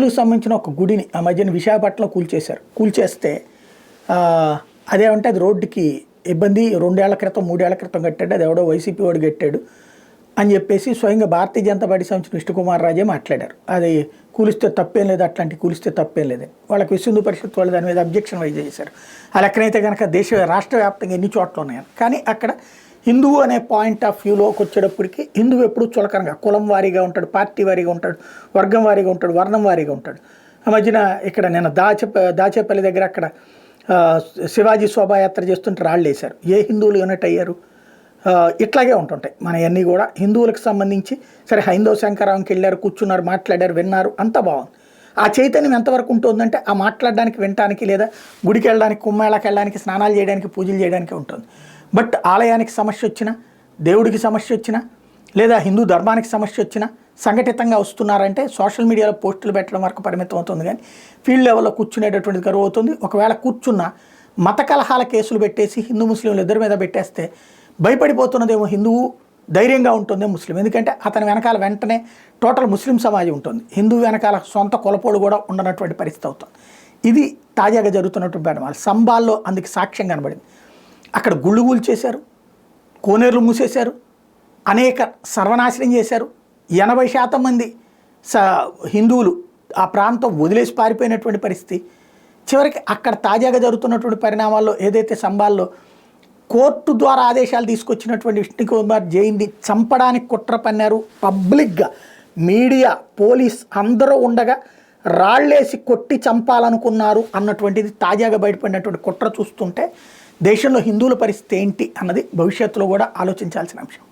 హిందువులకు సంబంధించిన ఒక గుడిని ఆ మధ్యన విశాఖపట్నంలో కూల్చేస్తే అదేమంటే అది రోడ్డుకి ఇబ్బంది, 2 ఏళ్ల క్రితం 3 ఏళ్ల క్రితం కట్టాడు, అది ఎవడో వైసీపీ వాడు కట్టాడు అని చెప్పేసి స్వయంగా భారతీయ జనతా పార్టీ సంబంధించిన విష్ణుకుమార్ రాజే మాట్లాడారు. అది కూలిస్తే తప్పేం లేదు, అట్లాంటి కూలిస్తే తప్పేం లేదని. వాళ్ళకి విశ్వ హిందూ పరిషత్ వాళ్ళు దాని మీద అబ్జెక్షన్ వైజ్ చేశారు. ఆ లెక్కనైతే కనుక రాష్ట్ర వ్యాప్తంగా ఎన్ని చోట్ల ఉన్నాయని. కానీ అక్కడ హిందువు అనే పాయింట్ ఆఫ్ వ్యూలోకి వచ్చేటప్పటికి హిందువు ఎప్పుడు చులకనగా కులం వారీగా ఉంటాడు, పార్టీ వారీగా ఉంటాడు, వర్గం వారీగా ఉంటాడు, వర్ణం వారీగా ఉంటాడు. ఆ మధ్యన ఇక్కడ నేను దాచేపల్లి దగ్గర అక్కడ శివాజీ శోభాయాత్ర చేస్తుంటే రాళ్ళు వేశారు. ఏ హిందువులు యూనిట్ అయ్యారు? ఇట్లాగే ఉంటుంటాయి మనవన్నీ కూడా. హిందువులకు సంబంధించి సరే హైందవ శంకరాంకి వెళ్ళారు, కూర్చున్నారు, మాట్లాడారు, విన్నారు, అంతా బాగుంది. ఆ చైతన్యం ఎంతవరకు ఉంటుందంటే ఆ మాట్లాడడానికి, వినటానికి, లేదా గుడికి వెళ్ళడానికి, కుంభమేళాకి వెళ్ళడానికి, స్నానాలు చేయడానికి, పూజలు చేయడానికి ఉంటుంది. బట్ ఆలయానికి సమస్య వచ్చినా, దేవుడికి సమస్య వచ్చినా, లేదా హిందూ ధర్మానికి సమస్య వచ్చినా సంఘటితంగా వస్తున్నారంటే సోషల్ మీడియాలో పోస్టులు పెట్టడం వరకు పరిమితం అవుతుంది. కానీ ఫీల్డ్ లెవెల్లో కూర్చునేటటువంటిది కరువు అవుతుంది. ఒకవేళ కూర్చున్న మత కలహాల కేసులు పెట్టేసి హిందూ ముస్లింలు ఇద్దరి మీద పెట్టేస్తే భయపడిపోతున్నదేమో హిందువు, ధైర్యంగా ఉంటుంది ముస్లిం. ఎందుకంటే అతని వెనకాల వెంటనే టోటల్ ముస్లిం సమాజం ఉంటుంది, హిందువు వెనకాల సొంత కులపోడు కూడా ఉండనటువంటి పరిస్థితి అవుతుంది. ఇది తాజాగా జరుగుతున్నటువంటి పరిణామాలు. సంబాల్లో అందుకు సాక్ష్యం కనబడింది. అక్కడ గుళ్ళు కూల్చేశారు, కోనేరులు మూసేశారు, అనేక సర్వనాశనం చేశారు. 80% మంది హిందువులు ఆ ప్రాంతం వదిలేసి పారిపోయినటువంటి పరిస్థితి. చివరికి అక్కడ తాజాగా జరుగుతున్నటువంటి పరిణామాల్లో ఏదైతే సంబాల్లో కోర్టు ద్వారా ఆదేశాలు తీసుకొచ్చినటువంటి విష్ణుకుమార్ జైన్ని చంపడానికి కుట్ర పన్నారు. పబ్లిక్గా మీడియా, పోలీస్ అందరూ ఉండగా రాళ్ళేసి కొట్టి చంపాలనుకున్నారు అన్నటువంటిది తాజాగా బయటపడినటువంటి కుట్ర చూస్తుంటే దేశంలో హిందువుల పరిస్థితి ఏంటి అన్నది భవిష్యత్తులో కూడా ఆలోచించాల్సిన అంశం.